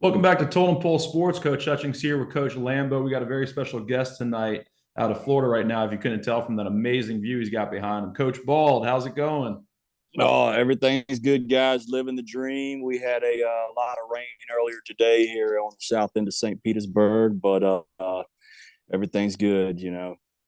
Welcome back to Totem Pole Sports. Coach Hutchings here with Coach Lambo. We got a very special guest tonight out of Florida right now, if you couldn't tell from that amazing view he's got behind him. Coach Bald, how's it going? Oh, everything's good, guys. Living the dream. We had a lot of rain earlier today here on the south end of St. Petersburg, but everything's good.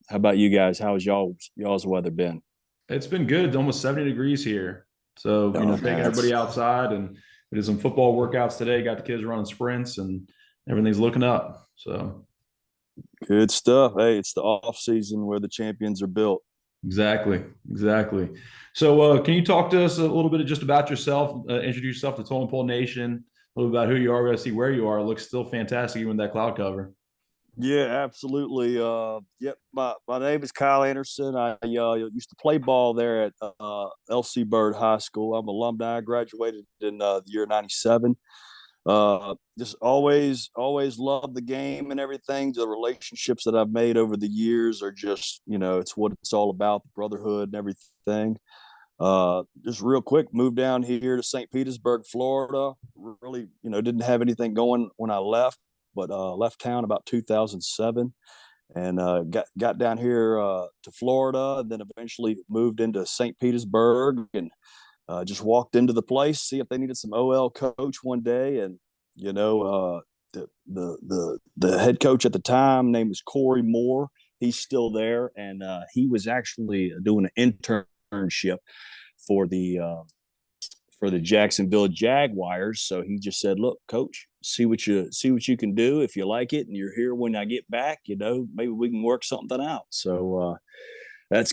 How about you guys? How's y'all's weather been? It's been good. It's almost 70 degrees here. So, Oh taking man, everybody it's outside, and we did some football workouts today, got the kids running sprints, and everything's looking up. So, good stuff. Hey, it's the off season where the champions are built. exactly, exactly. So, can you talk to us a little bit just about yourself? Introduce yourself to Totem Pole Nation, a little bit about who you are. We got to see where you are. It looks still fantastic, even with that cloud cover. Yeah, absolutely. Yep. My name is Kyle Anderson. I used to play ball there at LC Bird High School. I'm alumni. I graduated in the year '97. Just always loved the game and everything. The relationships that I've made over the years are just, it's what it's all about, the brotherhood and everything. Just real quick, moved down here to St. Petersburg, Florida. Really, didn't have anything going when I left, but left town about 2007 and got down here to Florida, and then eventually moved into St. Petersburg and just walked into the place, see if they needed some OL coach one day, and you know, the head coach at the time, name is Corey Moore. He's still there, and he was actually doing an internship for the Jacksonville Jaguars. So he just said, "Look, coach, see what you can do. If you like it, and you're here when I get back, maybe we can work something out." So that's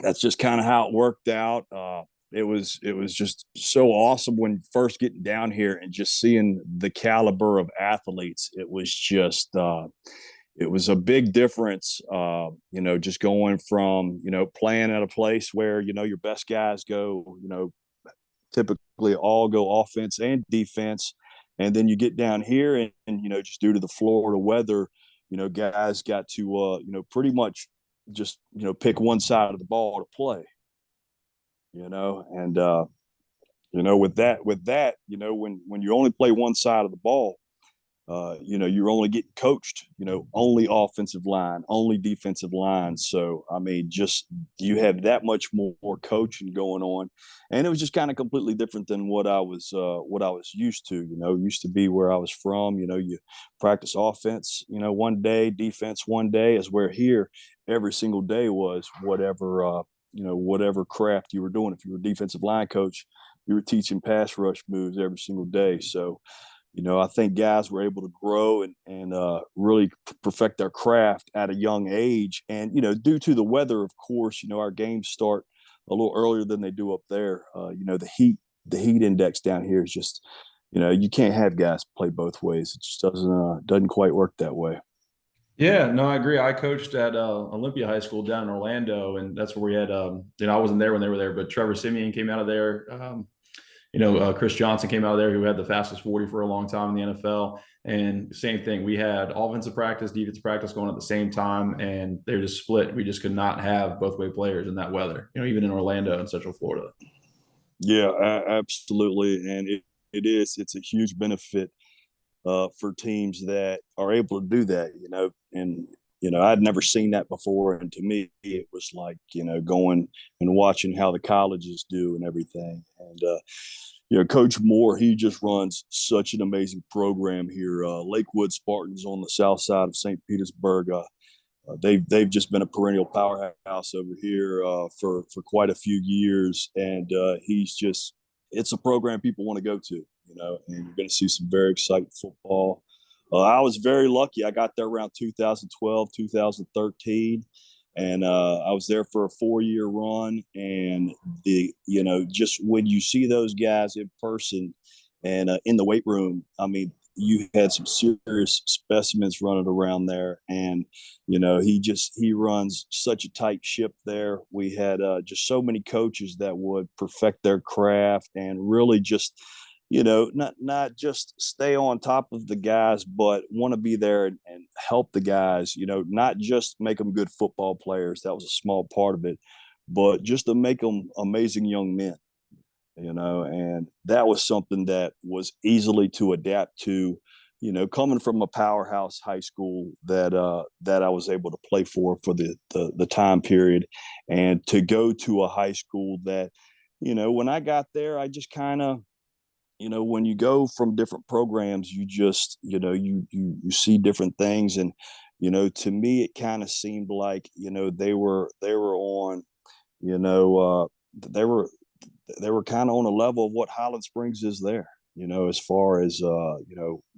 that's just kind of how it worked out. It was just so awesome when first getting down here and just seeing the caliber of athletes. It was just it was a big difference. Just going from playing at a place where your best guys go, typically all go offense and defense, and then you get down here and just due to the Florida weather, guys got to pretty much just pick one side of the ball to play. And with that, when you only play one side of the ball, you're only getting coached, only offensive line, only defensive line. So, I mean, just you have that much more coaching going on. And it was just kind of completely different than what I was used to, used to be where I was from. You practice offense, one day, defense one day, as where here every single day was whatever craft you were doing. If you were a defensive line coach, you were teaching pass rush moves every single day. So, I think guys were able to grow and really perfect their craft at a young age. And, due to the weather, of course, our games start a little earlier than they do up there. The heat index down here is just, you can't have guys play both ways. It just doesn't quite work that way. Yeah, no, I agree. I coached at Olympia High School down in Orlando, and that's where we had, I wasn't there when they were there, but Trevor Simeon came out of there. Chris Johnson came out of there, who had the fastest 40 for a long time in the NFL. And same thing, we had offensive practice, defensive practice going at the same time, and they're just split. We just could not have both way players in that weather, even in Orlando and Central Florida. Yeah, absolutely. And it's a huge benefit for teams that are able to do that, and I'd never seen that before, and to me it was like going and watching how the colleges do and everything. And Coach Moore, he just runs such an amazing program here. Lakewood Spartans on the south side of St. Petersburg. They've just been a perennial powerhouse over here for quite a few years, and it's a program people want to go to, and you're going to see some very exciting football. I was very lucky. I got there around 2012, 2013, and I was there for a 4-year run. And just when you see those guys in person and in the weight room, I mean, you had some serious specimens running around there, and he runs such a tight ship there. We had just so many coaches that would perfect their craft and really just not just stay on top of the guys, but want to be there and help the guys, not just make them good football players. That was a small part of it, but just to make them amazing young men. and that was something that was easily to adapt to, coming from a powerhouse high school that I was able to play for the time period, and to go to a high school that, when I got there, I just kind of, when you go from different programs, you just, you see different things. And, to me, it kind of seemed like, they were on, you know, they were kind of on a level of what Highland Springs is there, as far as,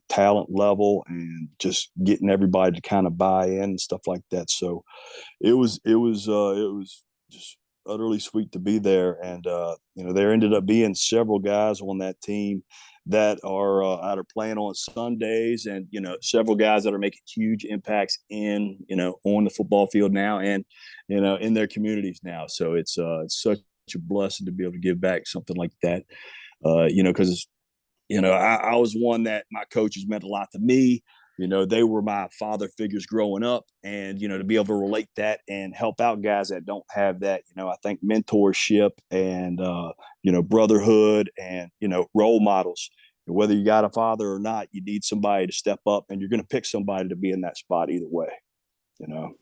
talent level and just getting everybody to kind of buy in and stuff like that. So it was just utterly sweet to be there. And, there ended up being several guys on that team that are either playing on Sundays, and, several guys that are making huge impacts on the football field now, and, in their communities now. So it's such a blessing to be able to give back something like that. Because I was one that my coaches meant a lot to me. They were my father figures growing up, and, to be able to relate that and help out guys that don't have that, I think mentorship and, brotherhood and, role models. Whether you got a father or not, you need somebody to step up, and you're going to pick somebody to be in that spot either way, you know.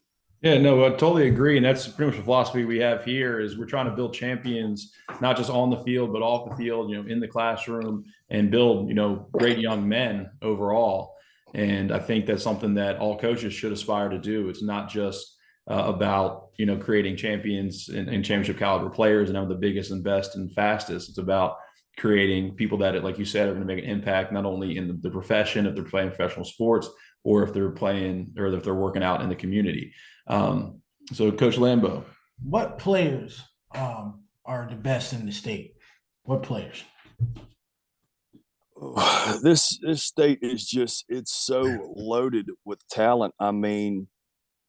Yeah, no, I totally agree. And that's pretty much the philosophy we have here is we're trying to build champions, not just on the field, but off the field, in the classroom, and build, great young men overall. And I think that's something that all coaches should aspire to do. It's not just about, creating champions and championship caliber players and having the biggest and best and fastest. It's about creating people that, like you said, are going to make an impact, not only in the profession, if they're playing professional sports, or if they're playing, or if they're working out in the community. So Coach Lambo. What players are the best in the state? What players? This state is just, it's so loaded with talent. I mean,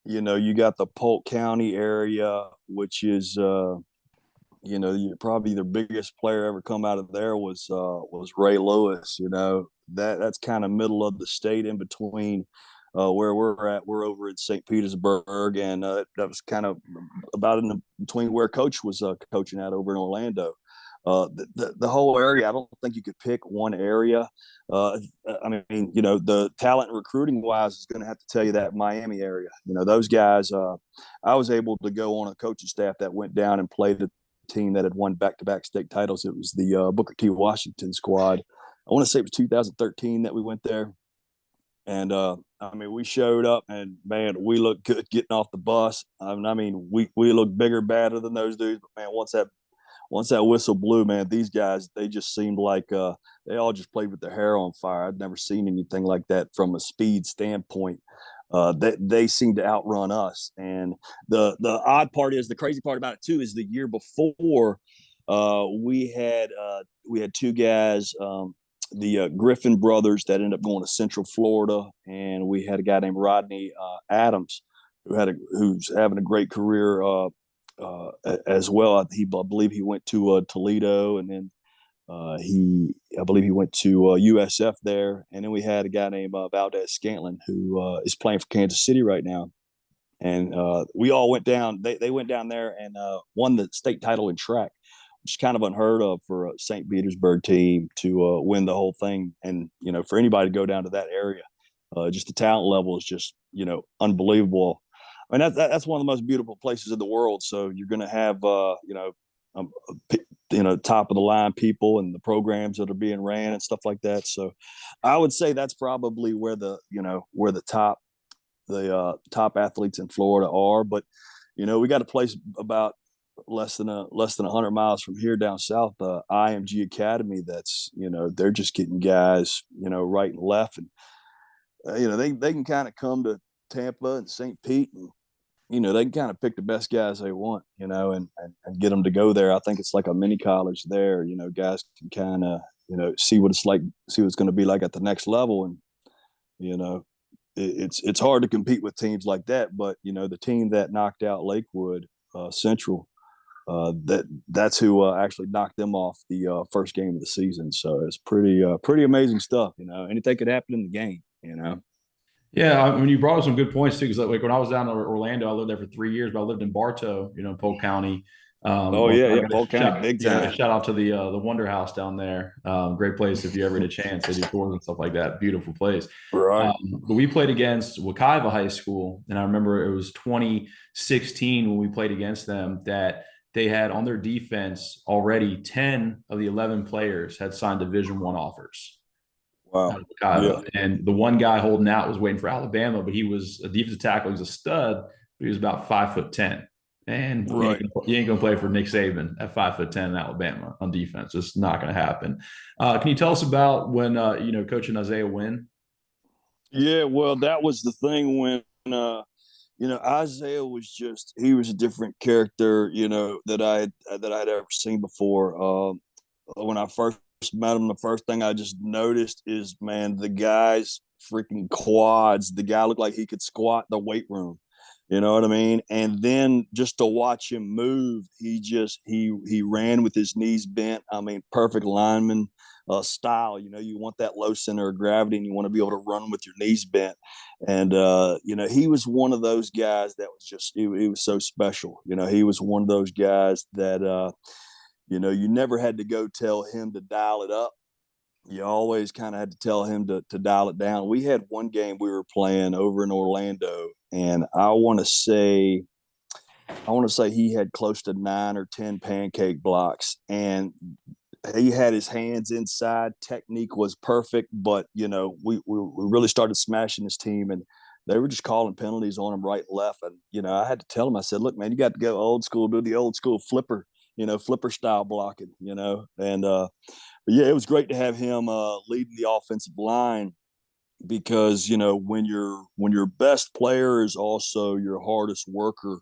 you got the Polk County area, which is probably the biggest player ever come out of there was Ray Lewis. That's kind of middle of the state, in between where we're at. We're over in St. Petersburg, and that was kind of about in between where Coach was coaching at over in Orlando. The whole area, I don't think you could pick one area. I mean, the talent recruiting wise is going to have to tell you that Miami area. Those guys. I was able to go on a coaching staff that went down and played a team that had won back-to-back state titles. It was the Booker T. Washington squad. I want to say it was 2013 that we went there. And I mean, we showed up, and man, we looked good getting off the bus. I mean, we looked bigger, badder than those dudes. But man, once that whistle blew, man, these guys, they just seemed like they all just played with their hair on fire. I'd never seen anything like that from a speed standpoint. They seem to outrun us. And the odd part is, the crazy part about it too, is the year before we had two guys, the Griffin brothers, that ended up going to Central Florida, and we had a guy named Rodney Adams who's having a great career as well. I believe he went to Toledo, and then I believe he went to USF there. And then we had a guy named Valdez Scantlin, who is playing for Kansas City right now. And we all went down. They went down there and won the state title in track, which is kind of unheard of for a St. Petersburg team to win the whole thing. And, for anybody to go down to that area, just the talent level is just, unbelievable. I mean, that's one of the most beautiful places in the world. So you're going to have, top of the line people and the programs that are being ran and stuff like that. So I would say that's probably where the top athletes in Florida are. But, we got a place about less than 100 miles from here down south, IMG Academy. That's, they're just getting guys, right and left. And, they can kind of come to Tampa and St. Pete, and they can kind of pick the best guys they want, and get them to go there. I think it's like a mini college there. Guys can kind of, see what it's like, see what it's going to be like at the next level. And, it's hard to compete with teams like that. But, the team that knocked out Lakewood Central, that's who actually knocked them off the first game of the season. So it's pretty amazing stuff. Anything could happen in the game, Yeah, I mean, you brought up some good points too, because like when I was down in Orlando, I lived there for 3 years, but I lived in Bartow, Polk County, Oh Well, yeah, I yeah, got a Polk County, big time. shout out to the Wonder House down there. Great place if you ever get a chance. They do tours and stuff like that. Beautiful place. Right. But we played against Wekiva High School, and I remember it was 2016 when we played against them that they had on their defense already 10 of the 11 players had signed Division I offers out Wow. of Yeah. Wekiva. And the one guy holding out was waiting for Alabama, but he was a defensive tackle. He was a stud, but he was about 5'10". And Right. you ain't gonna play for Nick Saban at 5'10" in Alabama on defense. It's not gonna happen. Can you tell us about when coaching Isaiah Wynn? Yeah. Well, that was the thing when Isaiah was he was a different character, that I had ever seen before. When I first met him, the first thing I just noticed is, man, the guy's freaking quads. The guy looked like he could squat the weight room. You know what I mean? And then just to watch him move, he ran with his knees bent. I mean, perfect lineman style. You want that low center of gravity, and you want to be able to run with your knees bent. And he was one of those guys that was he was so special. He was one of those guys that you never had to go tell him to dial it up. You always kind of had to tell him to dial it down. We had one game we were playing over in Orlando, and I want to say he had close to 9 or 10 pancake blocks, and he had his hands inside. Technique was perfect, but we really started smashing his team, and they were just calling penalties on him right and left. And I had to tell him, I said, look, man, you got to go old school, do the old school flipper, flipper style blocking, and but yeah, it was great to have him leading the offensive line, because when your best player is also your hardest worker,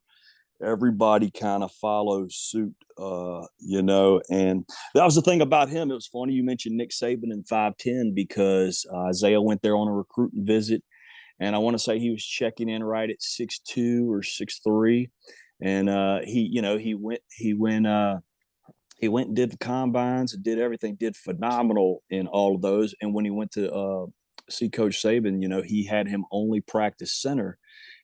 everybody kind of follows suit. And that was the thing about him. It was funny you mentioned Nick Saban and 5'10", because Isaiah went there on a recruiting visit, and I want to say he was checking in right at 6'2" or 6'3", and he went and did the combines and did everything, did phenomenal in all of those. And when he went to see Coach Saban, he had him only practice center.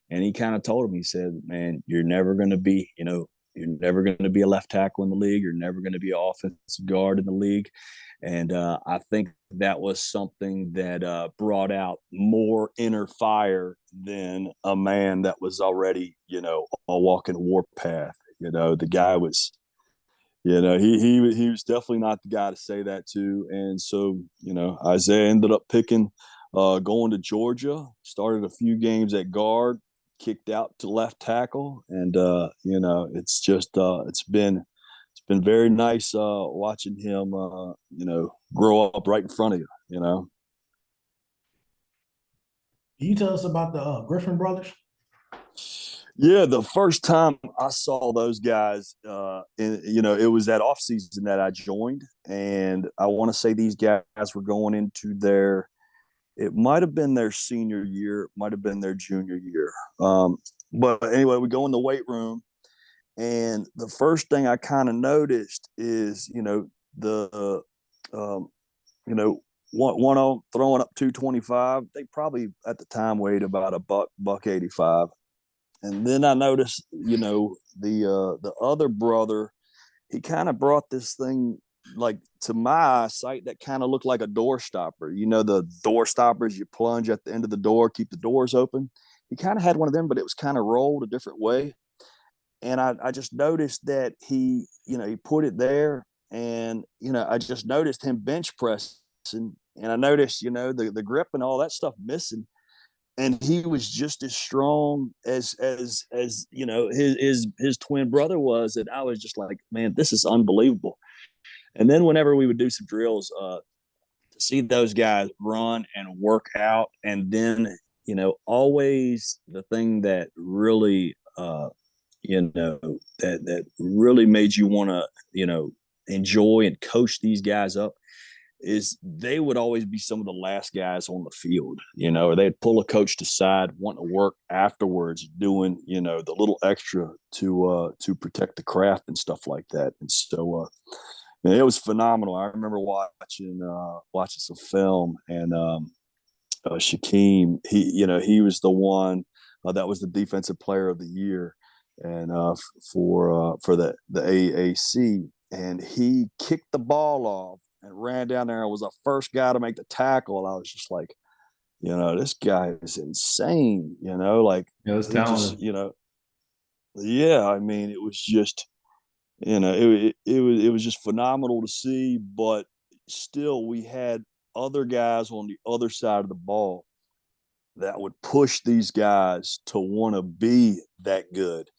And he kind of told him, he said, man, you're never going to be a left tackle in the league. You're never going to be an offensive guard in the league. And I think that was something that brought out more inner fire than a man that was already, a walking warpath. The guy was, he was definitely not the guy to say that to. And so, Isaiah ended up picking, going to Georgia, started a few games at guard, kicked out to left tackle. And, it's been very nice watching him, grow up right in front of you. Can you tell us about the Griffin brothers? Yeah, the first time I saw those guys, it was that off season that I joined, and I want to say these guys were going into it might have been their senior year, it might have been their junior year. But anyway, we go in the weight room, and the first thing I kind of noticed is, the, one on throwing up 225. They probably at the time weighed about a buck 85. And then I noticed, the other brother, he kind of brought this thing, like, to my eyesight, that kind of looked like a door stopper. The door stoppers you plunge at the end of the door, keep the doors open. He kind of had one of them, but it was kind of rolled a different way. And I just noticed that he put it there, and I just noticed him bench pressing, and I noticed the grip and all that stuff missing. And he was just as strong as his twin brother was. And I was just like, man, this is unbelievable. And then whenever we would do some drills, to see those guys run and work out, and then always the thing that really that really made you want to enjoy and coach these guys up is they would always be some of the last guys on the field, or they'd pull a coach aside, wanting to work afterwards, doing, the little extra to protect the craft and stuff like that. And so, it was phenomenal. I remember watching some film, and Shaquem, he was the one that was the defensive player of the year. and for the AAC, and he kicked the ball off and ran down there and was the first guy to make the tackle. I was just like, this guy is insane. Like Yeah, that's he just, talented. yeah. I mean, it was just, it was just phenomenal to see. But still, we had other guys on the other side of the ball that would push these guys to want to be that good.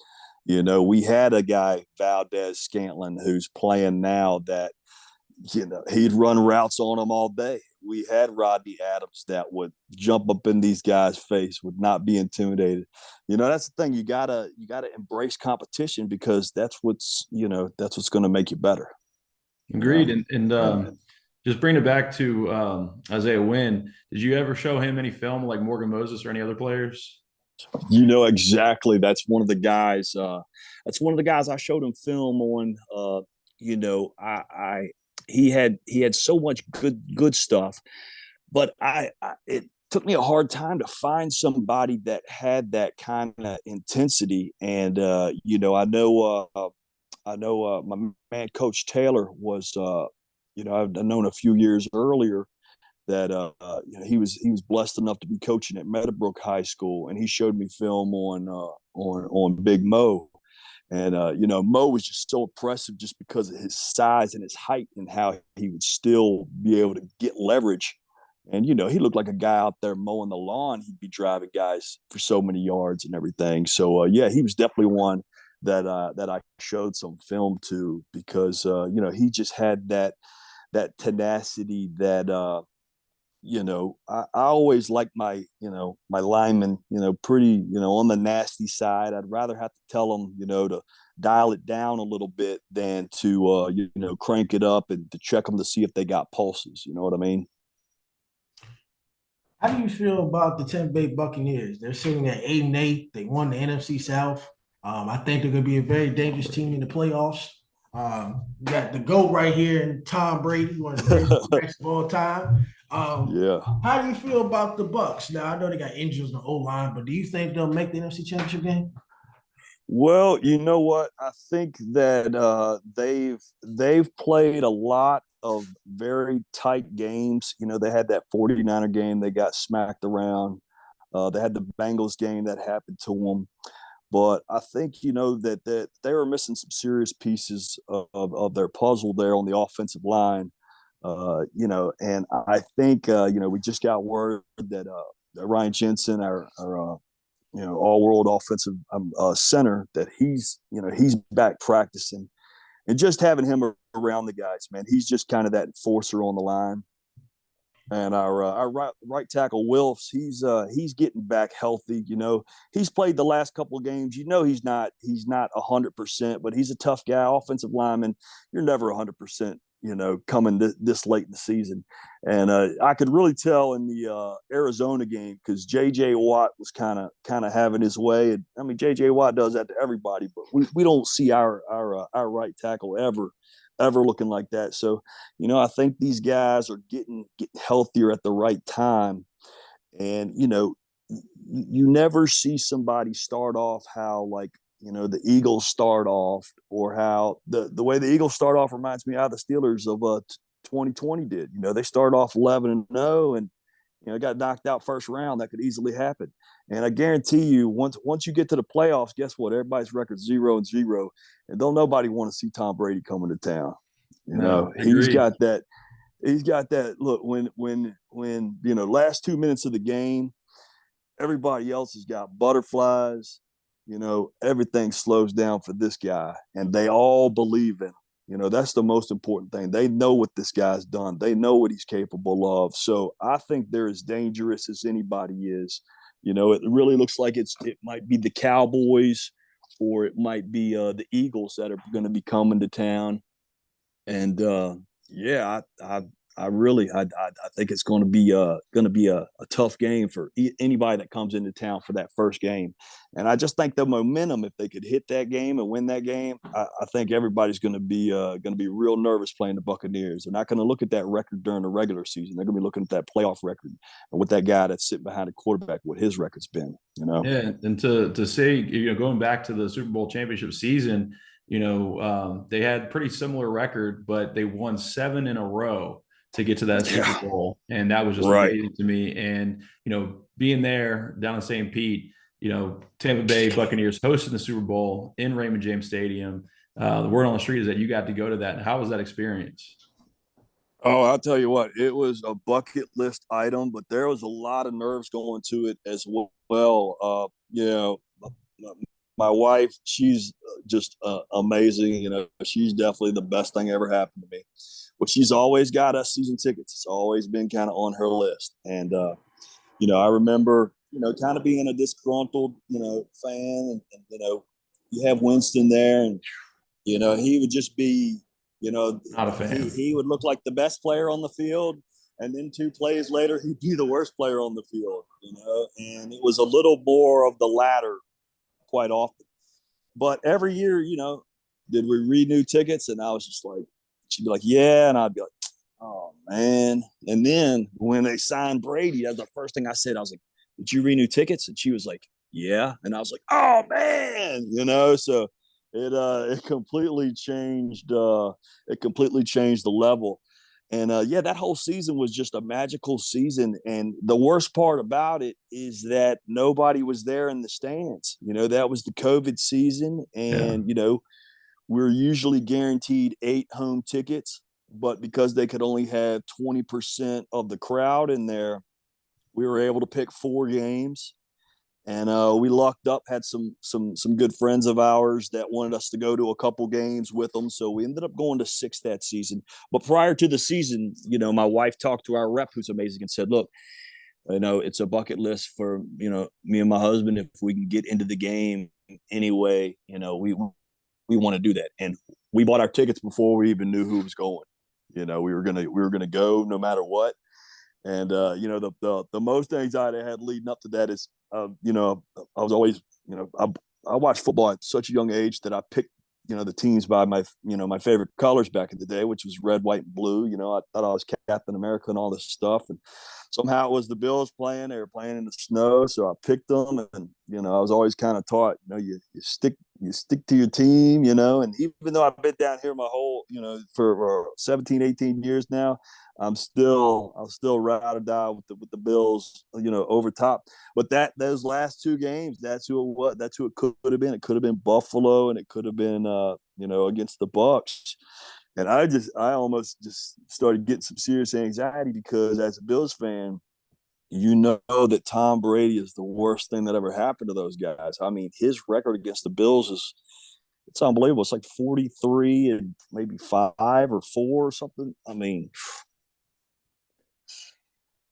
We had a guy, Valdez Scantlin, who's playing now that, he'd run routes on them all day. We had Rodney Adams that would jump up in these guys' face, would not be intimidated. That's the thing. You gotta embrace competition, because that's what's going to make you better. Agreed. And just bring it back to Isaiah Wynn. Did you ever show him any film like Morgan Moses or any other players? Exactly. That's one of the guys. That's one of the guys I showed him film on. I he had so much good stuff, but it took me a hard time to find somebody that had that kind of intensity. And I know my man Coach Taylor was I've known a few years earlier that he was blessed enough to be coaching at Meadowbrook High School, and he showed me film on Big Mo. And Mo was just so impressive just because of his size and his height, and how he would still be able to get leverage. And he looked like a guy out there mowing the lawn. He'd be driving guys for so many yards and everything. So yeah, he was definitely one that I showed some film to, because he just had that tenacity that I always like my linemen, pretty, on the nasty side. I'd rather have to tell them, to dial it down a little bit than to, crank it up and to check them to see if they got pulses. You know what I mean? How do you feel about the Tampa Bay Buccaneers? They're sitting at 8-8. They won the NFC South. I think they're going to be a very dangerous team in the playoffs. You got the GOAT right here, and Tom Brady, one of the greatest quarterbacks of all time. Yeah. How do you feel about the Bucs? Now, I know they got injuries on the O line, but do you think they'll make the NFC Championship game? Well, you know what? I think that they've played a lot of very tight games. They had that 49er game, they got smacked around. They had the Bengals game that happened to them. But I think that they were missing some serious pieces of their puzzle there on the offensive line. And I think we just got word that Ryan Jensen, our all-world offensive center, that he's back practicing, and just having him around the guys, man, he's just kind of that enforcer on the line. And our right tackle Wilfs, he's getting back healthy. He's played the last couple of games. He's not 100%, but he's a tough guy, offensive lineman. You're never 100%. Coming this late in the season, and I could really tell in the Arizona game, because J.J. Watt was kind of having his way. And I mean, J.J. Watt does that to everybody, but we don't see our right tackle ever looking like that. So, I think these guys are getting healthier at the right time. And, you never see somebody start off how, like, the Eagles start off, or how the way the Eagles start off reminds me how the Steelers of 2020 did. They start off 11-0 and, got knocked out first round. That could easily happen. And I guarantee you, once you get to the playoffs, guess what? Everybody's record 0-0, and don't nobody want to see Tom Brady coming to town. No, I He's agree. got that. He's got that look. When last 2 minutes of the game, everybody else has got butterflies. Everything slows down for this guy, and they all believe in him. That's the most important thing. They know what this guy's done. They know what he's capable of. So I think they're as dangerous as anybody is. It really looks like it might be the Cowboys, or it might be the Eagles that are going to be coming to town. And yeah, think it's going to be a tough game for anybody that comes into town for that first game. And I just think the momentum, if they could hit that game and win that game, I think everybody's going to be real nervous playing the Buccaneers. They're not going to look at that record during the regular season. They're going to be looking at that playoff record and with that guy that's sitting behind the quarterback, what his record's been. Yeah, and to say, going back to the Super Bowl championship season, they had pretty similar record, but they won 7 in a row to get to that Super Bowl, and that was just amazing to me. And being there down in St. Pete, Tampa Bay Buccaneers hosting the Super Bowl in Raymond James Stadium. The word on the street is that you got to go to that. How was that experience? Oh, I'll tell you what, it was a bucket list item, but there was a lot of nerves going to it as well. My wife, she's just amazing. She's definitely the best thing ever happened to me. But she's always got us season tickets. It's always been kind of on her list. And, I remember, kind of being a disgruntled, fan. And, you have Winston there and, he would just be, Not a fan. He would look like the best player on the field. And then 2 plays later, he'd be the worst player on the field, and it was a little more of the latter quite often. But every year, did we renew tickets? And I was just like, she'd be like, yeah. And I'd be like, oh, man. And then when they signed Brady, that's the first thing I said. I was like, did you renew tickets? And she was like, yeah. And I was like, oh, man, so it completely changed. It completely changed the level. And that whole season was just a magical season. And the worst part about it is that nobody was there in the stands. That was the COVID season. And, we're usually guaranteed 8 home tickets. But because they could only have 20% of the crowd in there, we were able to pick 4 games. And we lucked up, had some good friends of ours that wanted us to go to a couple games with them. So we ended up going to 6 that season. But prior to the season, my wife talked to our rep, who's amazing, and said, look, it's a bucket list for, me and my husband. If we can get into the game anyway, we want to do that. And we bought our tickets before we even knew who was going. We were gonna go no matter what. And the most anxiety I had leading up to that is I was always I watched football at such a young age that I picked the teams by my my favorite colors back in the day, which was red, white, and blue. I thought I was Captain America and all this stuff, and somehow it was the Bills playing. They were playing in the snow, so I picked them. And I was always kind of taught, you stick to your team, and even though I've been down here my whole for 17, 18 years now, I'll still ride or die with the Bills, over top. But those last 2 games, that's who it was. That's who it could have been. It could have been Buffalo, and it could have been against the Bucs. And I almost just started getting some serious anxiety because as a Bills fan, that Tom Brady is the worst thing that ever happened to those guys. I mean, his record against the Bills it's unbelievable. It's like 43 and maybe 5 or 4 or something. I mean,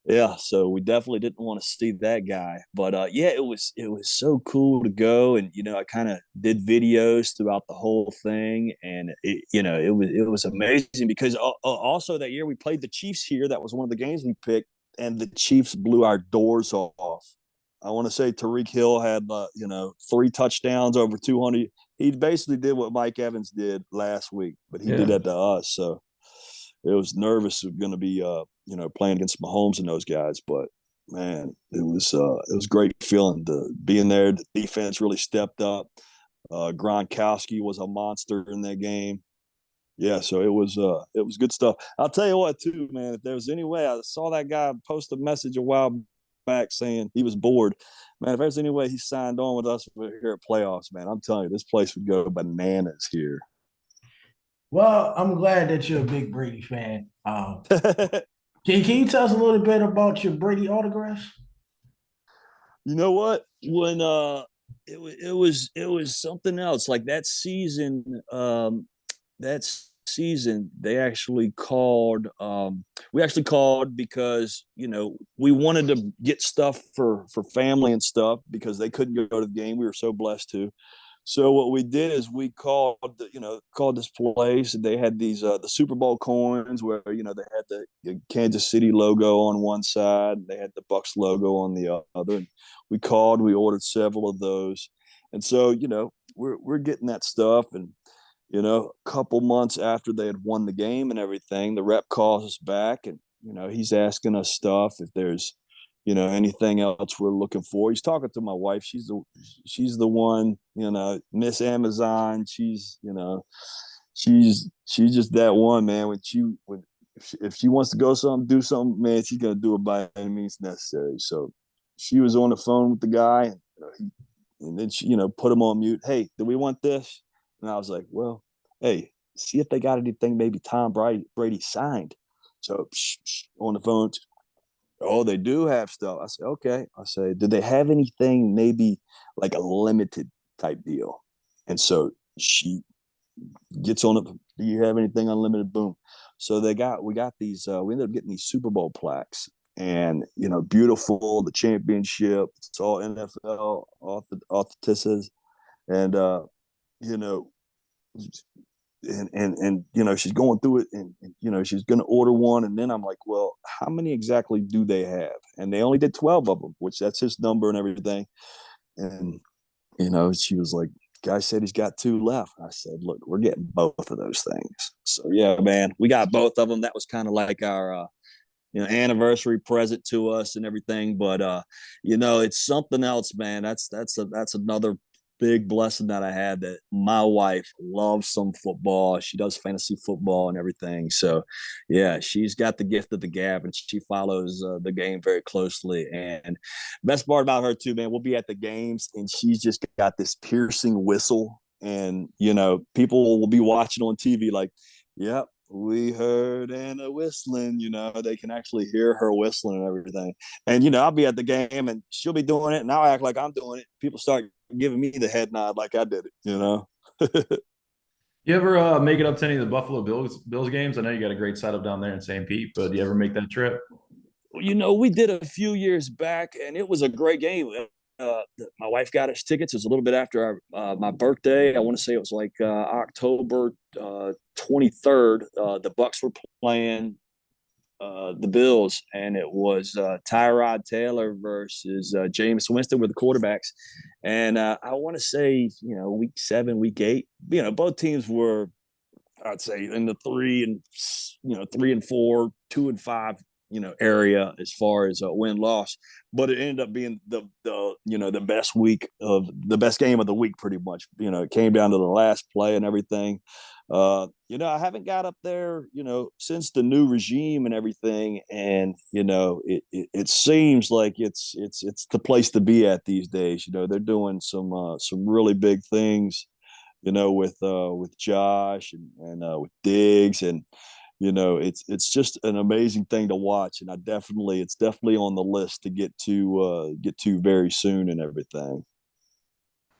yeah, so we definitely didn't want to see that guy. But it was so cool to go. And I kind of did videos throughout the whole thing, and it was amazing because also that year we played the Chiefs here. That was one of the games we picked, and the Chiefs blew our doors off. I want to say Tyreek Hill had 3 touchdowns over 200. He basically did what Mike Evans did last week, but he did that to us. So it was nervous going to be playing against Mahomes and those guys, but man, it was great feeling to being there. The defense really stepped up. Gronkowski was a monster in that game. Yeah, so it was good stuff. I'll tell you what, too, man. If there was any way, I saw that guy post a message a while back saying he was bored. Man, if there's any way he signed on with us here at playoffs, man, I'm telling you, this place would go bananas here. Well, I'm glad that you're a big Brady fan. Can you tell us a little bit about your Brady autographs? You know what? When it was something else. Like that season, they actually called. We actually called because we wanted to get stuff for family and stuff because they couldn't go to the game. We were so blessed to. So what we did is we called this place, and they had these the Super Bowl coins where they had the Kansas City logo on one side, they had the Bucks logo on the other. And we ordered several of those, and so we're getting that stuff, and a couple months after they had won the game and everything, the rep calls us back, and he's asking us stuff if there's anything else we're looking for. He's talking to my wife. She's the one, Miss Amazon. She's just that one, man. If she wants to do something, man, she's gonna do it by any means necessary. So she was on the phone with the guy, and then she, put him on mute. Hey, do we want this? And I was like, well, hey, see if they got anything maybe Tom Brady signed. So on the phone, oh, they do have stuff. I said, okay. I said, did they have anything maybe like a limited type deal? And so she gets on it. Do you have anything unlimited? Boom. So we got these, we ended up getting these Super Bowl plaques, and, beautiful, the championship. It's all NFL authenticity. And, you know, and she's going through it, and she's going to order one, and then I'm like, well, how many exactly do they have? And they only did 12 of them, which that's his number and everything. And she was like, guy said he's got 2 left. I said, look, we're getting both of those things. So yeah, man, we got both of them. That was kind of like our anniversary present to us and everything. But it's something else, man. That's another big blessing that I had, that my wife loves some football. She does fantasy football and everything. So yeah, she's got the gift of the gab, and she follows the game very closely. And best part about her too, man, we'll be at the games, and she's just got this piercing whistle, and people will be watching on TV like, yep, we heard Anna whistling. They can actually hear her whistling and everything. And I'll be at the game, and she'll be doing it, and I'll act like I'm doing it. People start giving me the head nod like I did it. You ever make it up to any of the Buffalo Bills games? I know you got a great setup down there in St. Pete, but do you ever make that trip? We did a few years back, and it was a great game. My wife got us tickets. It was a little bit after my birthday. I want to say it was like October 23rd. The Bucks were playing the Bills, and it was Tyrod Taylor versus Jameis Winston were the quarterbacks. And I want to say, week 7, week 8, both teams were, I'd say, in the 3-4, 2-5, area as far as a win-loss. But it ended up being the best game of the week, pretty much. It came down to the last play and everything. I haven't got up there, since the new regime and everything, and it seems like it's the place to be at these days. They're doing some really big things, with Josh and with Diggs, and it's just an amazing thing to watch, and it's definitely on the list to get to very soon and everything.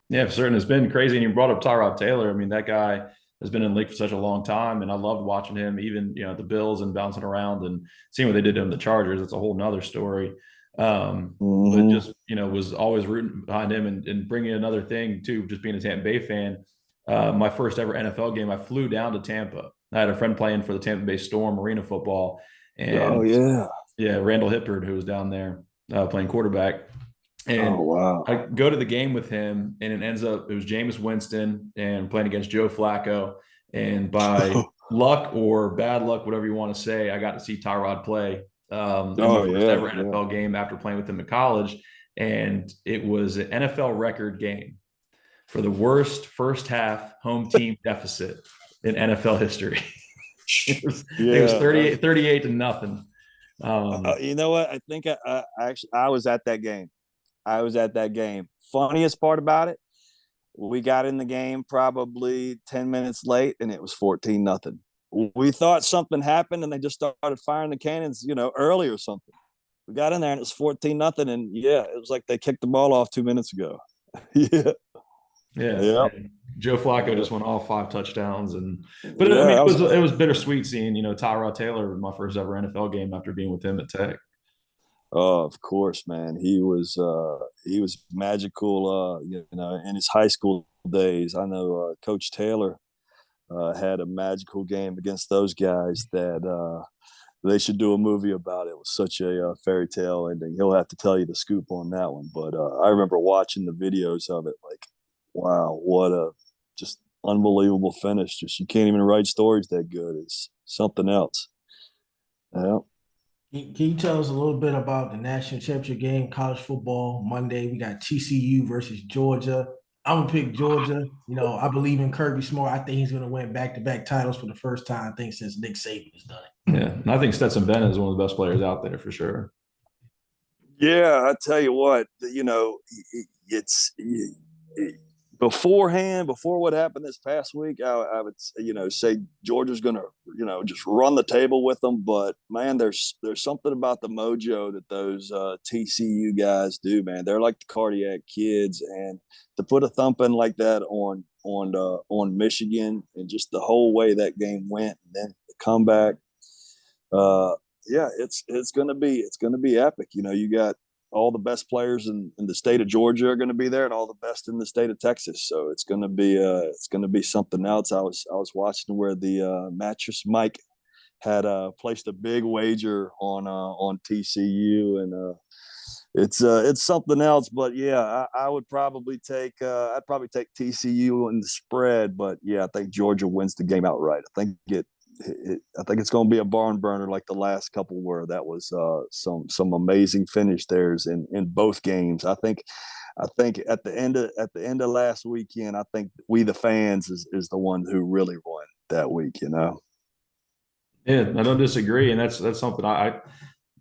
Yeah, for certain. It's been crazy. And you brought up Tyrod Taylor. I mean, that guy has been in the league for such a long time, and I loved watching him, even the Bills and bouncing around and seeing what they did to him, the Chargers. It's a whole nother story. But just was always rooting behind him, and bringing another thing too, just being a Tampa Bay fan. My first ever NFL game, I flew down to Tampa. I had a friend playing for the Tampa Bay Storm Arena football, Oh and yeah. Randall Hippard, who was down there playing quarterback. And Oh wow. I go to the game with him, and it was Jameis Winston and playing against Joe Flacco. And by luck or bad luck, whatever you want to say, I got to see Tyrod play in my first ever NFL game after playing with him in college. And it was an NFL record game for the worst first half home team deficit in NFL history. it was 38 to nothing. You know what? I think I was at that game. Funniest part about it, we got in the game probably 10 minutes late, and it was 14-0. We thought something happened, and they just started firing the cannons, early or something. We got in there, and it was 14-0, and it was like they kicked the ball off 2 minutes ago. Yeah. Yeah. Joe Flacco just went all 5 touchdowns, but I mean, it was bittersweet seeing Tyrod Taylor, my first ever NFL game after being with him at Tech. Oh, of course, man. He was magical, in his high school days. I know Coach Taylor had a magical game against those guys that they should do a movie about. It was such a fairy tale ending. He'll have to tell you the scoop on that one. But I remember watching the videos of it, like, wow, what a just unbelievable finish. Just you can't even write stories that good. It's something else. Yeah. Can you tell us a little bit about the national championship game, college football Monday? We got TCU versus Georgia. I'm gonna pick Georgia. You know, I believe in Kirby Smart. I think he's gonna win back-to-back titles for the first time, I think, since Nick Saban has done it. Yeah, and I think Stetson Bennett is one of the best players out there for sure. Yeah, I tell you what, it's beforehand, before what happened this past week, I would say Georgia's going to just run the table with them. But man, there's something about the mojo that those TCU guys do. Man, they're like the cardiac kids, and to put a thumping like that on Michigan and just the whole way that game went, and then the comeback. Yeah, it's gonna be epic. You got all the best players in the state of Georgia are going to be there, and all the best in the state of Texas. So it's going to be something else. I was watching where the Mattress Mike had placed a big wager on TCU, and it's something else. But yeah, I would probably take TCU in the spread. But yeah, I think Georgia wins the game outright. I think it's going to be a barn burner like the last couple were. That was some amazing finish theirs in both games. I think at the end of last weekend, I think we the fans is the one who really won that week. Yeah, I don't disagree, and that's something I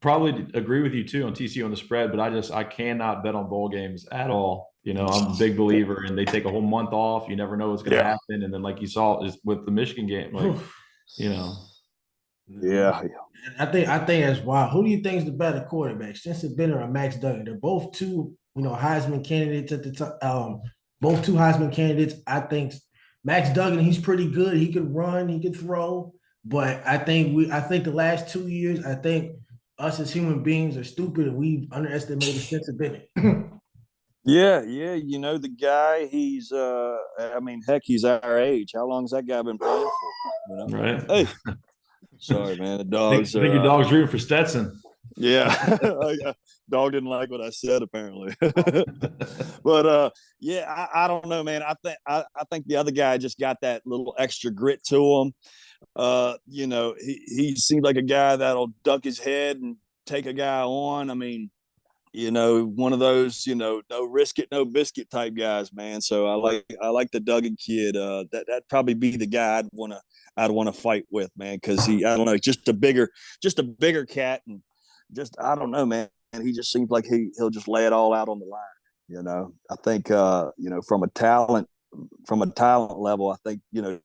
probably agree with you too on TCU on the spread. But I cannot bet on bowl games at all. I'm a big believer, and they take a whole month off. You never know what's going to happen, and then like you saw is with the Michigan game, like. Yeah. I think that's wild. Who do you think is the better quarterback, Stetson Bennett or Max Duggan? They're both two, Heisman candidates at the time. Both two Heisman candidates. I think Max Duggan, he's pretty good. He could run, he could throw. But I think the last 2 years, I think us as human beings are stupid and we've underestimated Stetson Bennett. Yeah, the guy, he's heck, he's our age. How long has that guy been playing for? Right. Hey, sorry, man. The dogs I think your dog's rooting for Stetson. Yeah. Dog didn't like what I said, apparently. But yeah, I don't know, man. I think the other guy just got that little extra grit to him. He seemed like a guy that'll duck his head and take a guy on. I mean, one of those, no risk it, no biscuit type guys, man. So I like the Duggan kid. That'd probably be the guy I'd want to fight with, man, because I don't know, just a bigger cat, and just I don't know, man. And he just seems like he'll just lay it all out on the line. I think from a talent level, I think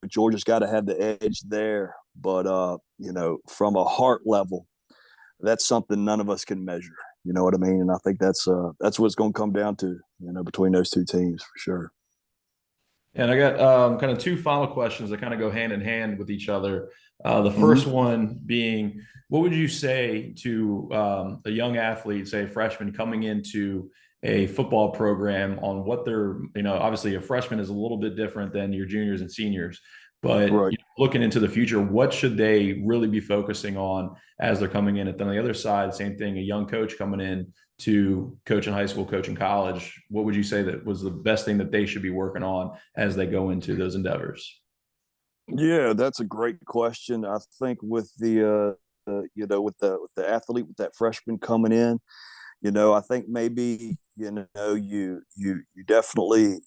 Georgia's got to have the edge there, but from a heart level, that's something none of us can measure. You know what I mean? And I think that's what it's going to come down to, between those two teams for sure. And I got kind of two final questions that kind of go hand in hand with each other. The first one being, what would you say to a young athlete, say a freshman coming into a football program on what they're, obviously a freshman is a little bit different than your juniors and seniors, but right. Looking into the future, what should they really be focusing on as they're coming in? And then on the other side, same thing, a young coach coming in to coach in high school, coach in college, what would you say that was the best thing that they should be working on as they go into those endeavors? Yeah, that's a great question. I think with the with the athlete, with that freshman coming in, I think maybe you definitely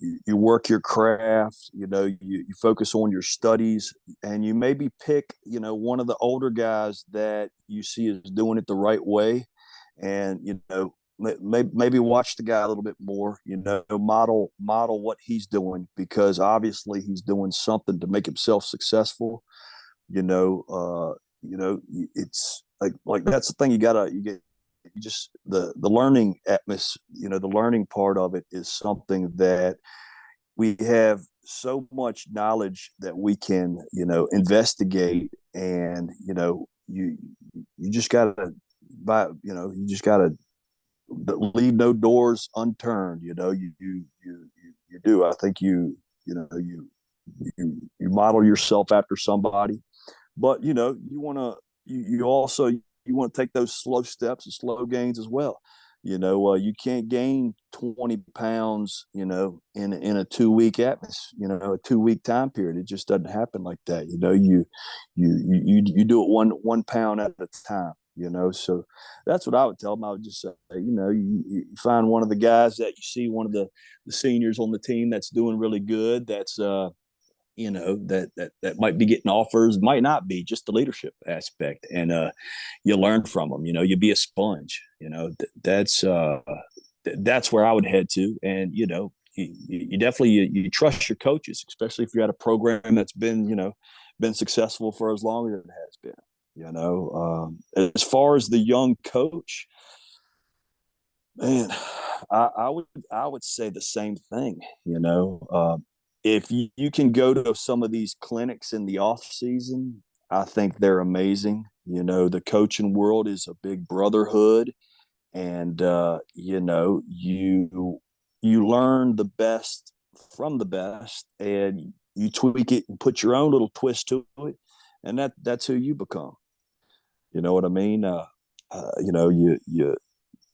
you work your craft. You focus on your studies, and you maybe pick one of the older guys that you see is doing it the right way, and maybe watch the guy a little bit more. Model what he's doing, because obviously he's doing something to make himself successful. It's like that's the thing you just the learning atmosphere, the learning part of it is something that we have so much knowledge that we can investigate, and you just gotta leave no doors unturned. You do. I think you model yourself after somebody, but you also you want to take those slow steps and slow gains as well. You can't gain 20 pounds, in a 2 week a 2 week time period. It just doesn't happen like that. You do it one pound at a time. So that's what I would tell them. I would just say, you find one of the guys that you see, one of the seniors on the team that's doing really good. That's that might be getting offers, might not be, just the leadership aspect, and you learn from them. You be a sponge. That's where I would head to, and you definitely you trust your coaches, especially if you're at a program that's been successful for as long as it has been. As far as the young coach, man, I would say the same thing. If you can go to some of these clinics in the off season, I think they're amazing. The coaching world is a big brotherhood, and you learn the best from the best, and you tweak it and put your own little twist to it, and that's who you become. You know what I mean?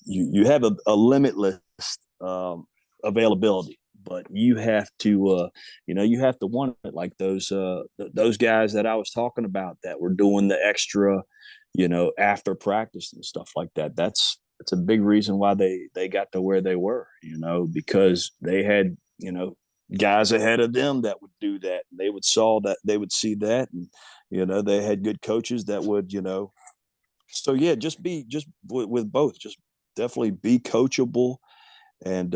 You have a limitless availability, but you have to want it, like those guys that I was talking about that were doing the extra, after practice and stuff like that. That's a big reason why they got to where they were, because they had guys ahead of them that would do that. They would see that, and they had good coaches that would. So yeah, just with both, just definitely be coachable, and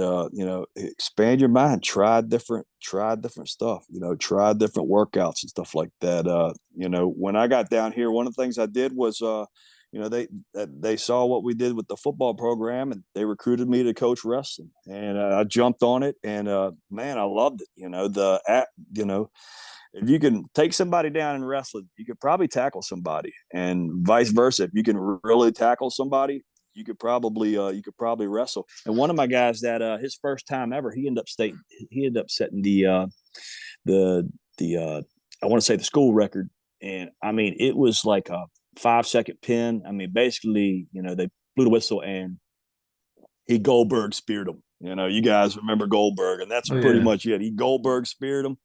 expand your mind, try different stuff, try different workouts and stuff like that. When I got down here, one of the things I did was they saw what we did with the football program, and they recruited me to coach wrestling, and I jumped on it, and man, I loved it. If you can take somebody down in wrestling, you could probably tackle somebody, and vice versa. If you can really tackle somebody, you could probably wrestle. And one of my guys that his first time ever, he ended up setting the I want to say the school record, and I mean it was like a 5-second pin. I mean, basically, they blew the whistle and he Goldberg speared him. You guys remember Goldberg, and that's pretty much it. He Goldberg speared him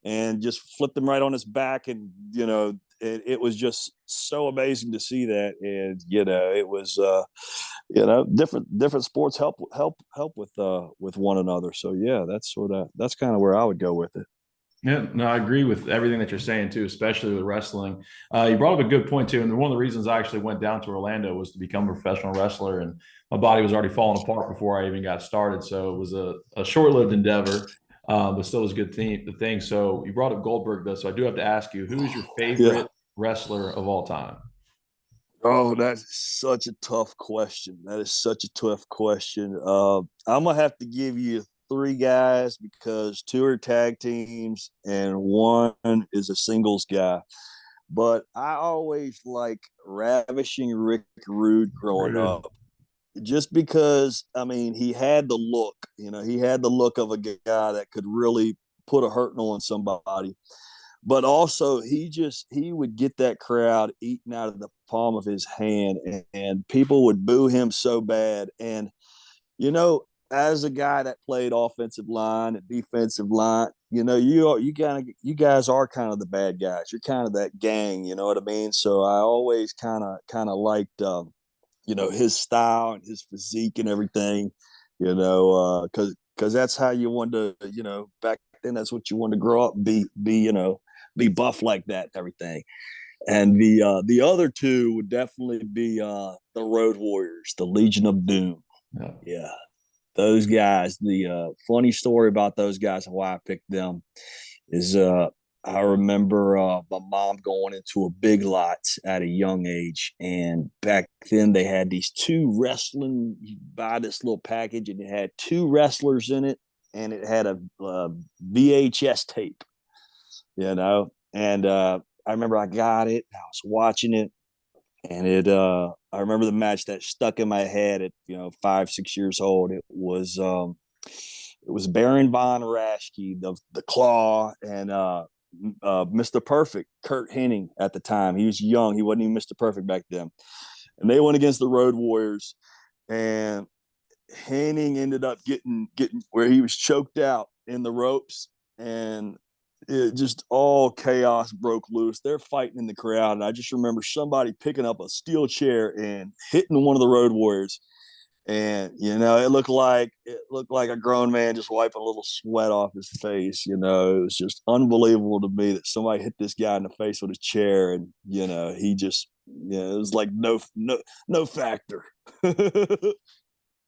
and just flipped him right on his back, and it was just so amazing to see that. And it was different sports help with one another. So yeah, that's kind of where I would go with it. Yeah, no, I agree with everything that you're saying too, especially with wrestling. You brought up a good point too, and one of the reasons I actually went down to Orlando was to become a professional wrestler, and my body was already falling apart before I even got started. So it was a short-lived endeavor, but still was a good thing. So you brought up Goldberg though, so I do have to ask you, who is your favorite wrestler of all time? Oh, that's such a tough question. That is such a tough question. I'm gonna have to give you three guys because two are tag teams and one is a singles guy. But I always like Ravishing Rick Rude growing up, just because I mean he had the look. He had the look of a guy that could really put a hurting on somebody. But also he would get that crowd eaten out of the palm of his hand, and people would boo him so bad. And as a guy that played offensive line and defensive line, you guys are kind of the bad guys. You're kind of that gang, you know what I mean? So I always kind of liked his style and his physique and everything, because that's how you wanted to, back then that's what you wanted to grow up, be buff like that and everything. And the other two would definitely be the Road Warriors, the Legion of Doom. Yeah. Those guys, the funny story about those guys and why I picked them is I remember my mom going into a Big Lots at a young age, and back then they had these two wrestling. You buy this little package, and it had two wrestlers in it, and it had a VHS tape, And I remember I got it, I was watching it, and I remember the match that stuck in my head at 5-6 years old. It was it was Baron Von Raschke, the Claw, and Mr. Perfect, Kurt Hennig at the time. He was young. He wasn't even Mr. Perfect back then. And they went against the Road Warriors, and Hennig ended up getting where he was choked out in the ropes, and it just all chaos broke loose. They're fighting in the crowd, and I just remember somebody picking up a steel chair and hitting one of the Road Warriors. And it looked like a grown man just wiping a little sweat off his face. It was just unbelievable to me that somebody hit this guy in the face with a chair, and he just it was like no factor.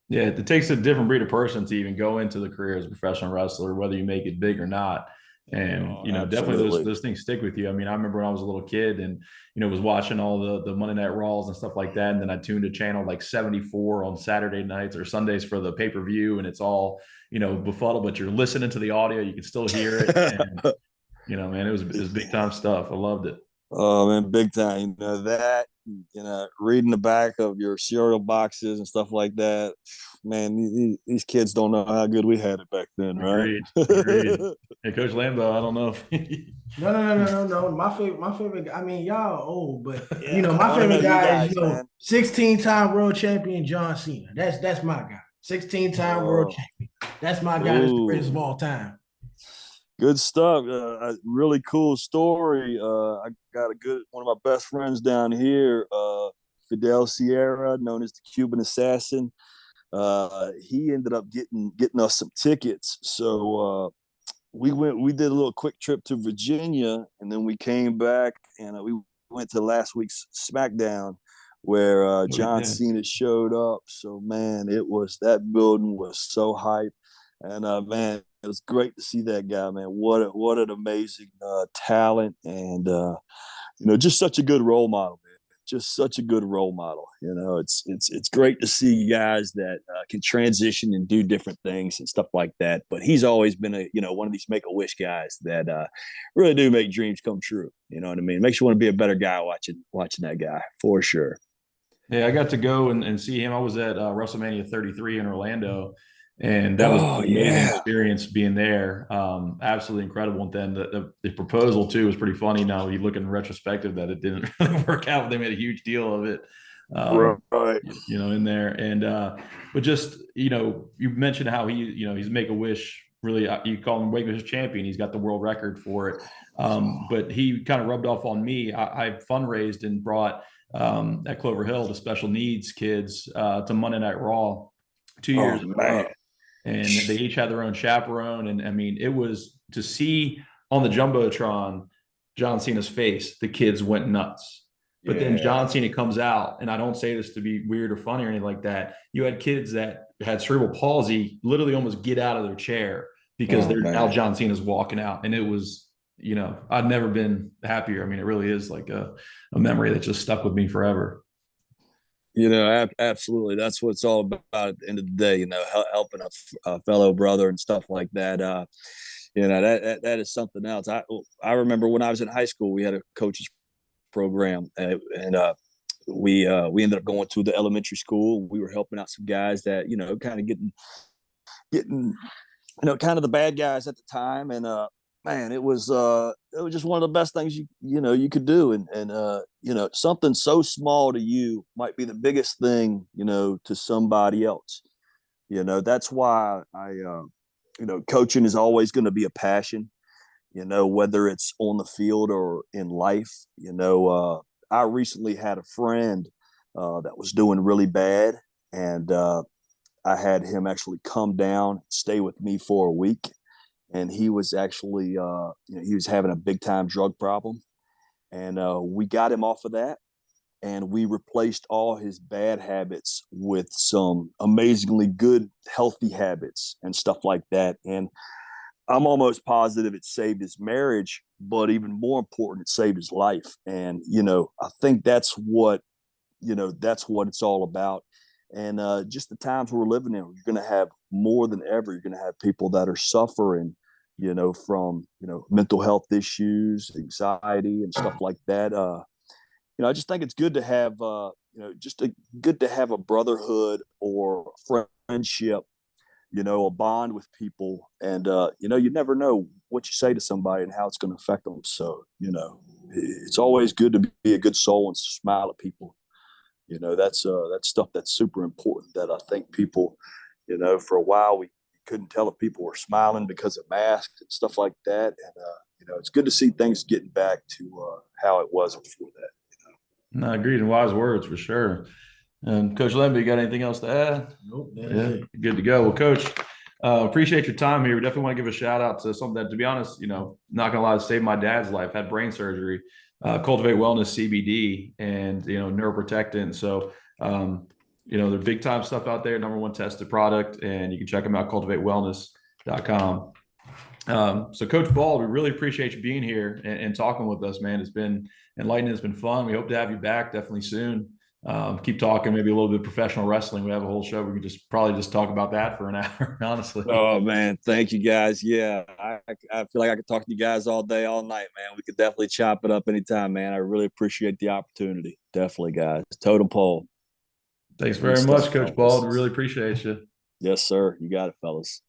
Yeah, it takes a different breed of person to even go into the career as a professional wrestler, whether you make it big or not. And definitely those things stick with you. I mean, I remember when I was a little kid and was watching all the Monday Night Raws and stuff like that, and then I tuned to channel like 74 on Saturday nights or Sundays for the pay-per-view, and it's all befuddled, but you're listening to the audio, you can still hear it. And, man, it was big time stuff. I loved it. Oh man, big time. Reading the back of your cereal boxes and stuff like that. Man, these kids don't know how good we had it back then, right? Agreed. Hey, Coach Lambo, I don't know. No. My favorite. I mean, y'all old, but Yeah, my favorite guy is 16-time world champion John Cena. That's my guy. 16-time world champion. That's my guy. That's the greatest of all time. Good stuff. A really cool story. I got one of my best friends down here, Fidel Sierra, known as the Cuban Assassin. He ended up getting us some tickets. So we did a little quick trip to Virginia, and then we came back and we went to last week's SmackDown where John Cena showed up. So man, that building was so hype. And man, it was great to see that guy, man. What an amazing talent, and just such a good role model, man. Just such a good role model. It's great to see guys that can transition and do different things and stuff like that. But he's always been one of these Make-A-Wish guys that really do make dreams come true. You know what I mean? It makes you want to be a better guy watching that guy for sure. Yeah, I got to go and see him. I was at WrestleMania 33 in Orlando. And that was an amazing experience being there. Absolutely incredible. And then the proposal too was pretty funny. Now you look in retrospective that it didn't really work out. They made a huge deal of it, right. In there. And but just you mentioned how he's Make-A-Wish. Really, you call him Make-A-Wish champion. He's got the world record for it. But he kind of rubbed off on me. I fundraised and brought at Clover Hill the special needs kids to Monday Night Raw 2 years in a row. And they each had their own chaperone. And I mean, it was to see on the Jumbotron John Cena's face, the kids went nuts. But then John Cena comes out, and I don't say this to be weird or funny or anything like that. You had kids that had cerebral palsy literally almost get out of their chair because now John Cena's walking out. And it was, I'd never been happier. I mean, it really is like a memory that just stuck with me forever. Absolutely. That's what it's all about at the end of the day, helping a fellow brother and stuff like that. That is something else. I remember when I was in high school, we had a coach's program, and we ended up going to the elementary school. We were helping out some guys that, kind of getting, kind of the bad guys at the time. And, man, it was just one of the best things you could do, and something so small to you might be the biggest thing to somebody else. That's why coaching is always going to be a passion. Whether it's on the field or in life. I recently had a friend that was doing really bad, and I had him actually come down, stay with me for a week. And he was actually, he was having a big time drug problem. And we got him off of that. And we replaced all his bad habits with some amazingly good, healthy habits and stuff like that. And I'm almost positive it saved his marriage, but even more important, it saved his life. And, I think that's what it's all about. And just the times we're living in, you're going to have more than ever, you're going to have people that are suffering, from, mental health issues, anxiety and stuff like that. I just think it's good to have, good to have a brotherhood or friendship, a bond with people. And, you never know what you say to somebody and how it's going to affect them. So, it's always good to be a good soul and smile at people. That's stuff that's super important that I think people, for a while we couldn't tell if people were smiling because of masks and stuff like that. And, it's good to see things getting back to how it was before that. No, agreed, and wise words for sure. And Coach Lemby, you got anything else to add? Nope, Yeah, good to go. Well, Coach, appreciate your time here. We definitely want to give a shout out to something that, to be honest, not gonna lie, saved my dad's life. Had brain surgery. Cultivate Wellness CBD and neuroprotectant. So the big time stuff out there. #1 tested product, and you can check them out. CultivateWellness.com. So Coach Bald, we really appreciate you being here and talking with us, man. It's been enlightening. It's been fun. We hope to have you back definitely soon. Keep talking, maybe a little bit of professional wrestling. We have a whole show. We could probably talk about that for an hour, honestly. Oh man, thank you guys. Yeah, I feel like I could talk to you guys all day, all night, man. We could definitely chop it up anytime, man. I really appreciate the opportunity. Definitely, guys. Totem Pole. Thanks very much, Coach Bald. We really appreciate you. Yes, sir. You got it, fellas.